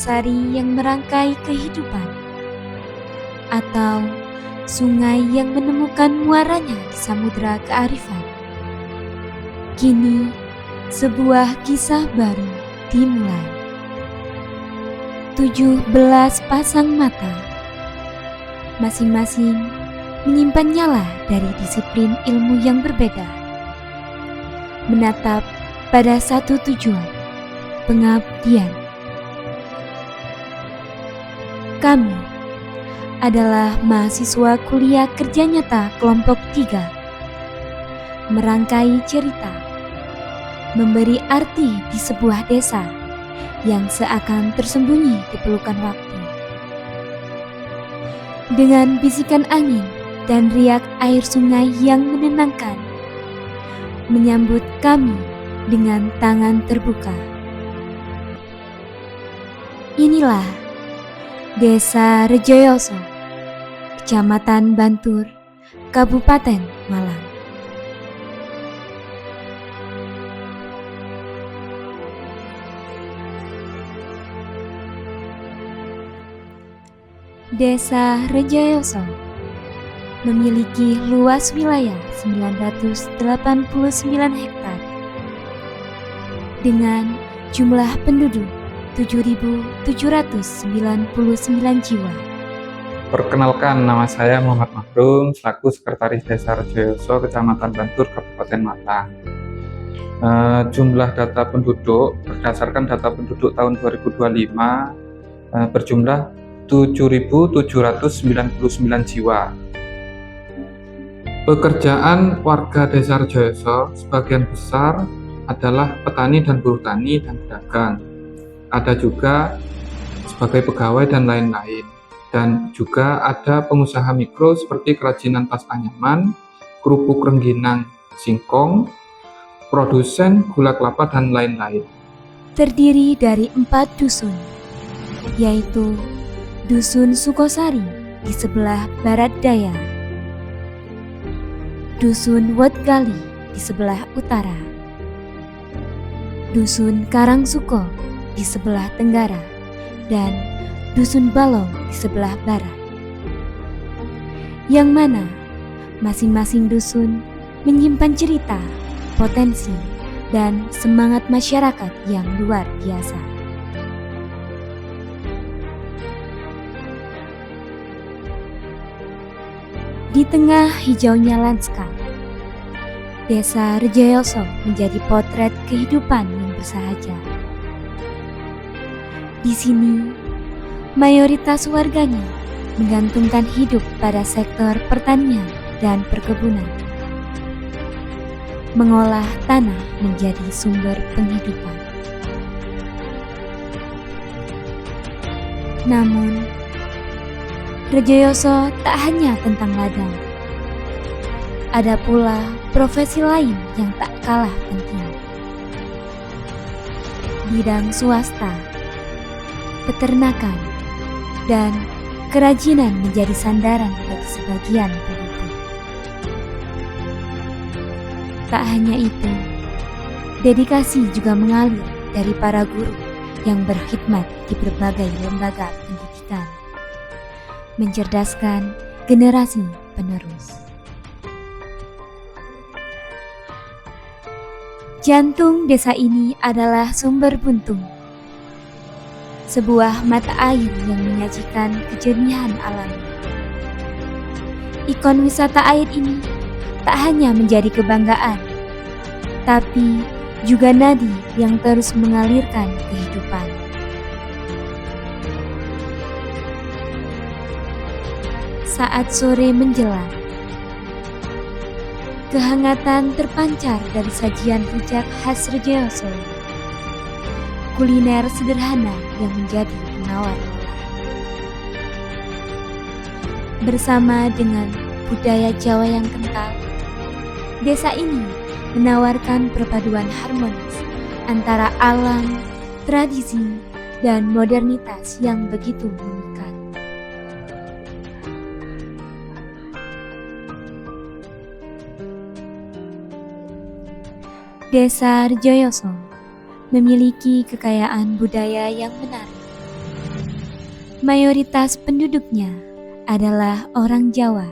Sukosari yang merangkai kehidupan, atau sungai yang menemukan muaranya di samudera kearifan. Kini, sebuah kisah baru dimulai. 17 pasang mata, masing-masing menyimpan nyala dari disiplin ilmu yang berbeda, menatap pada satu tujuan, pengabdian. Kami adalah mahasiswa kuliah kerja nyata kelompok 3, merangkai cerita, memberi arti di sebuah desa yang seakan tersembunyi di pelukan waktu. Dengan bisikan angin dan riak air sungai yang menenangkan, menyambut kami dengan tangan terbuka. Inilah Desa Rejoyoso, Kecamatan Bantur, Kabupaten Malang. Desa Rejoyoso memiliki luas wilayah 989 hektar dengan jumlah penduduk 7.799 jiwa. Perkenalkan, nama saya Muhammad Makrum, selaku Sekretaris Desa Rejoyoso, Kecamatan Bantur, Kabupaten Malang. Jumlah data penduduk berdasarkan data penduduk tahun 2025 berjumlah 7.799 jiwa. Pekerjaan warga Desa Rejoyoso sebagian besar adalah petani dan buruh tani dan pedagang. Ada juga sebagai pegawai dan lain-lain. Dan juga ada pengusaha mikro seperti kerajinan tas anyaman, kerupuk rengginang singkong, produsen gula kelapa, dan lain-lain. Terdiri dari 4 dusun, yaitu Dusun Sukosari di sebelah barat daya, Dusun Wetgali di sebelah utara, Dusun Karangsuko di sebelah tenggara, dan Dusun Balong di sebelah barat. Yang mana masing-masing dusun menyimpan cerita, potensi, dan semangat masyarakat yang luar biasa. Di tengah hijaunya lanskap, Desa Rejoyoso menjadi potret kehidupan yang bersahaja. Di sini, mayoritas warganya menggantungkan hidup pada sektor pertanian dan perkebunan, mengolah tanah menjadi sumber penghidupan. Namun, Rejoyoso tak hanya tentang ladang. Ada pula profesi lain yang tak kalah penting. Bidang swasta, peternakan, dan kerajinan menjadi sandaran bagi sebagian penduduk. Tak hanya itu, dedikasi juga mengalir dari para guru yang berkhidmat di berbagai lembaga pendidikan, mencerdaskan generasi penerus. Jantung desa ini adalah Sumber Buntung, sebuah mata air yang menyajikan kejernihan alami. Ikon wisata air ini tak hanya menjadi kebanggaan, tapi juga nadi yang terus mengalirkan kehidupan. Saat sore menjelang, kehangatan terpancar dari sajian rujak khas Rejoyoso, kuliner sederhana yang menjadi penawar lelah. Bersama dengan budaya Jawa yang kental, desa ini menawarkan perpaduan harmonis antara alam, tradisi, dan modernitas yang begitu memikat. Desa Rejoyoso memiliki kekayaan budaya yang menarik. mayoritas penduduknya adalah orang Jawa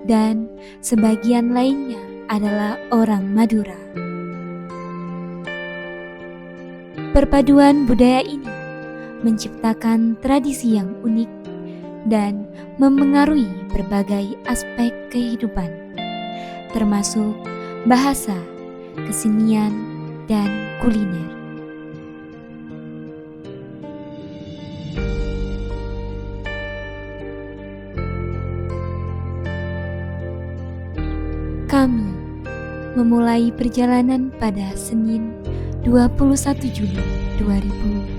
dan sebagian lainnya adalah orang Madura. Perpaduan budaya ini menciptakan tradisi yang unik dan memengaruhi berbagai aspek kehidupan, termasuk bahasa, kesenian, dan kuliner. Kami memulai perjalanan pada Senin 21 Juli 2025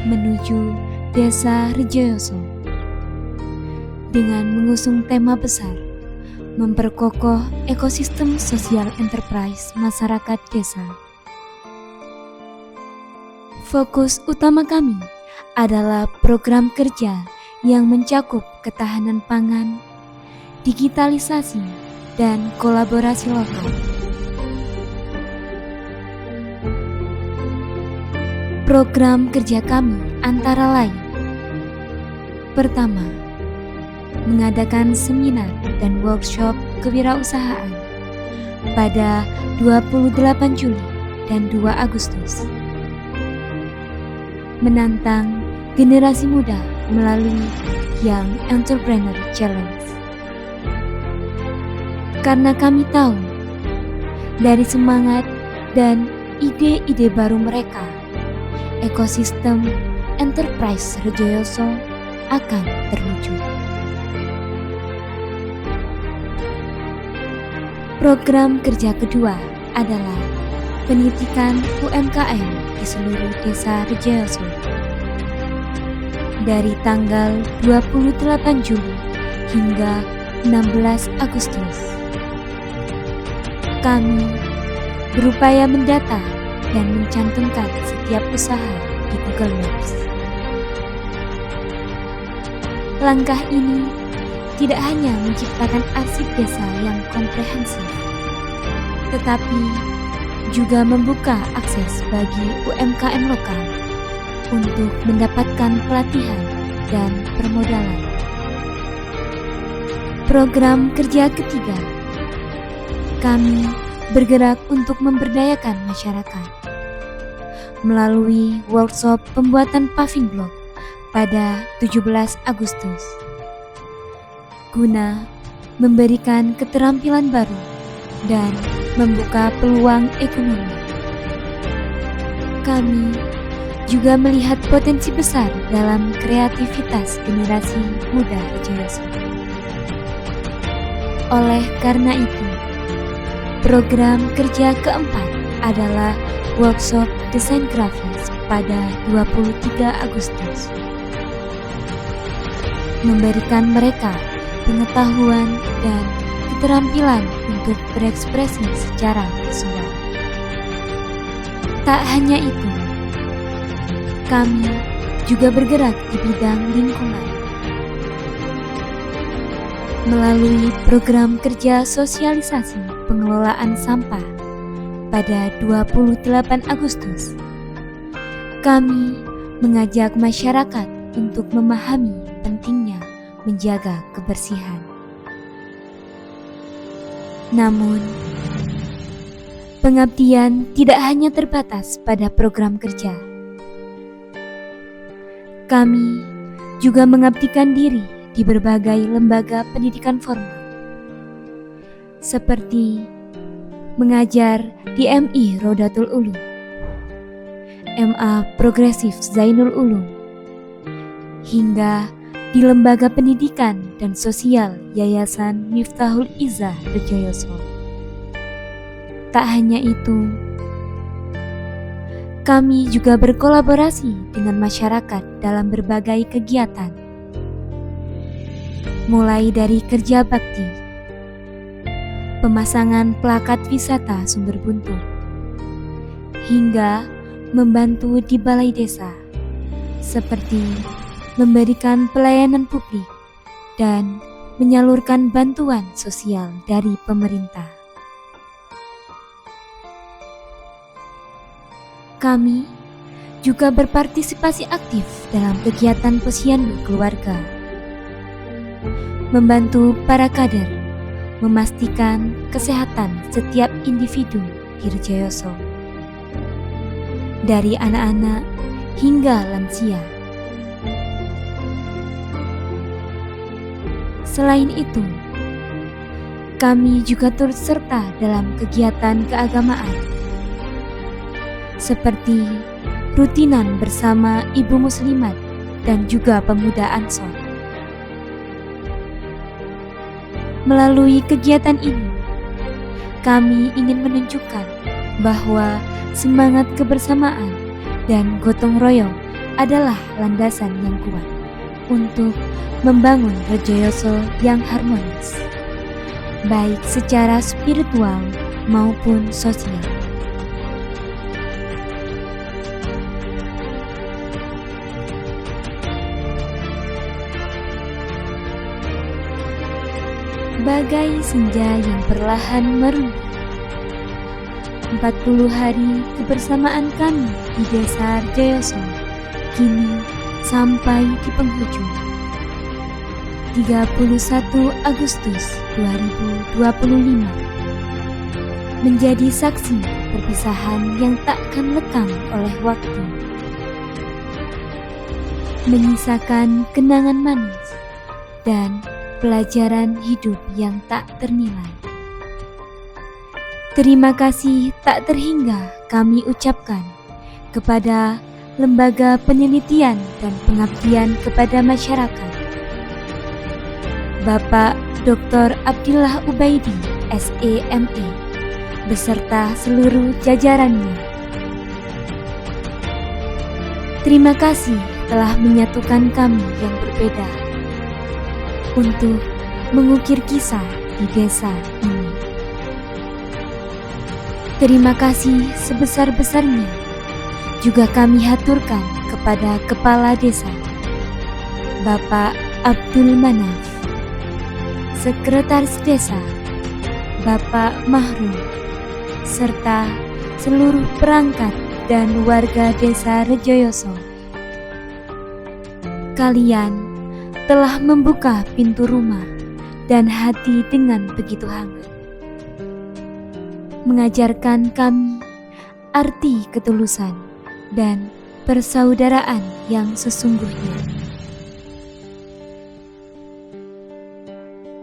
menuju Desa Rejoyoso dengan mengusung tema besar memperkokoh ekosistem sosial enterprise masyarakat desa. Fokus utama kami adalah program kerja yang mencakup ketahanan pangan, digitalisasi, dan kolaborasi lokal. Program kerja kami antara lain: pertama, mengadakan seminar dan workshop kewirausahaan pada 28 Juli dan 2 Agustus. Menantang generasi muda melalui Young Entrepreneur Challenge. Karena kami tahu dari semangat dan ide-ide baru mereka, ekosistem enterprise Rejoyoso akan terwujud. Program kerja kedua adalah penitikan UMKM di seluruh desa Rejoyoso. Dari tanggal 28 Juli hingga 16 Agustus. Kami berupaya mendata dan mencantumkan setiap usaha di Google Maps. Langkah ini tidak hanya menciptakan arsip desa yang komprehensif, tetapi juga membuka akses bagi UMKM lokal untuk mendapatkan pelatihan dan permodalan. Program kerja ketiga, kami bergerak untuk memberdayakan masyarakat melalui workshop pembuatan paving block pada 17 Agustus guna memberikan keterampilan baru dan membuka peluang ekonomi. Kami juga melihat potensi besar dalam kreativitas generasi muda Rejoyoso. Oleh karena itu, program kerja keempat adalah workshop desain grafis pada 23 Agustus. Memberikan mereka pengetahuan dan keterampilan untuk berekspresi secara visual. Tak hanya itu, kami juga bergerak di bidang lingkungan. Melalui program kerja sosialisasi pengelolaan sampah pada 28 Agustus, kami mengajak masyarakat untuk memahami pentingnya menjaga kebersihan. Namun, pengabdian tidak hanya terbatas pada program kerja. Kami juga mengabdikan diri di berbagai lembaga pendidikan formal, seperti mengajar di MI Rodatul Ulum, MA Progresif Zainul Ulum, hingga di lembaga pendidikan dan sosial Yayasan Miftahul Izzah Rejoyoso. Tak hanya itu, kami juga berkolaborasi dengan masyarakat dalam berbagai kegiatan, mulai dari kerja bakti, pemasangan plakat wisata Sumber Buntu, hingga membantu di balai desa, seperti memberikan pelayanan publik dan menyalurkan bantuan sosial dari pemerintah. Kami juga berpartisipasi aktif dalam kegiatan posyandu keluarga, membantu para kader memastikan kesehatan setiap individu di Rejoyoso, dari anak-anak hingga lansia. Selain itu, kami juga turut serta dalam kegiatan keagamaan, seperti rutinan bersama Ibu Muslimat dan juga pemuda Ansor. Melalui kegiatan ini, kami ingin menunjukkan bahwa semangat kebersamaan dan gotong royong adalah landasan yang kuat untuk membangun Rejoyoso yang harmonis, baik secara spiritual maupun sosial. Bagai senja yang perlahan merunduk, 40 hari kebersamaan kami di Desa Rejoyoso kini sampai di penghujung. 31 Agustus 2025 menjadi saksi perpisahan yang takkan lekang oleh waktu, menyisakan kenangan manis dan pelajaran hidup yang tak ternilai. Terima kasih tak terhingga kami ucapkan kepada Lembaga Penelitian dan Pengabdian kepada Masyarakat, Bapak Dr. Abdillah Ubaidi, SEME, beserta seluruh jajarannya. Terima kasih telah menyatukan kami yang berbeda untuk mengukir kisah di desa ini. Terima kasih sebesar-besarnya juga kami haturkan kepada Kepala Desa, Bapak Abdul Manaf, Sekretaris Desa, Bapak Mahrum, serta seluruh perangkat dan warga Desa Rejoyoso. Kalian telah membuka pintu rumah dan hati dengan begitu hangat, mengajarkan kami arti ketulusan dan persaudaraan yang sesungguhnya.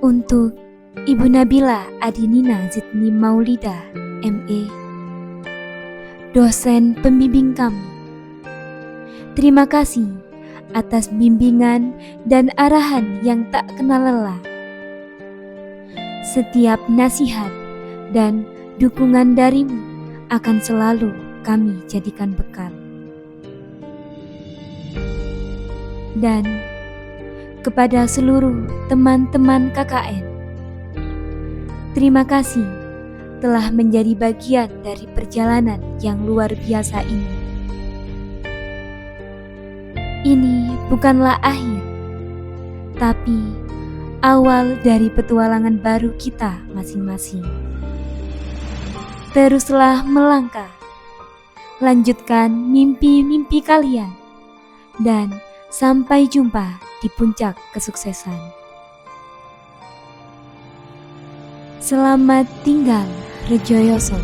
Untuk Ibu Nabila Adinina Zidni Maulidah, ME, dosen pembimbing kami, terima kasih atas bimbingan dan arahan yang tak kenal lelah. Setiap nasihat dan dukungan darimu akan selalu kami jadikan bekal. Dan kepada seluruh teman-teman KKN, terima kasih telah menjadi bagian dari perjalanan yang luar biasa ini. Ini bukanlah akhir, tapi awal dari petualangan baru kita masing-masing. Teruslah melangkah, lanjutkan mimpi-mimpi kalian, dan sampai jumpa di puncak kesuksesan. Selamat tinggal Rejoyoso.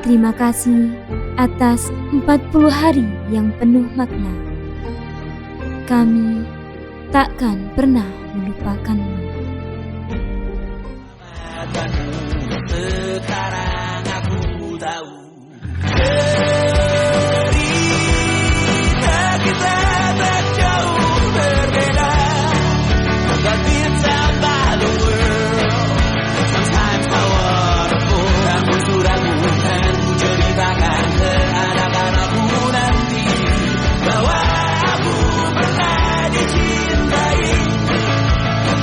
Terima kasih atas 40 hari yang penuh makna. Kami takkan pernah melupakanmu. Sekarang aku tahu cerita kita tak jauh berbeda. But this time by the world, sometimes powerful. Ragu-ragu kan ku ceritakan keadaan aku nanti, bahwa aku pernah dicintai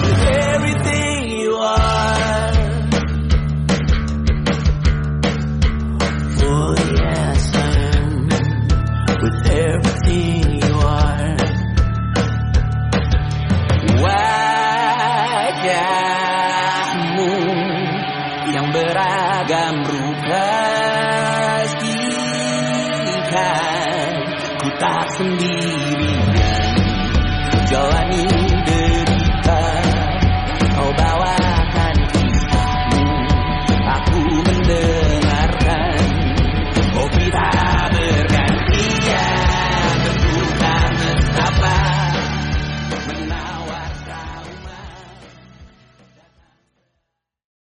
with everything you are. sendirian, jalani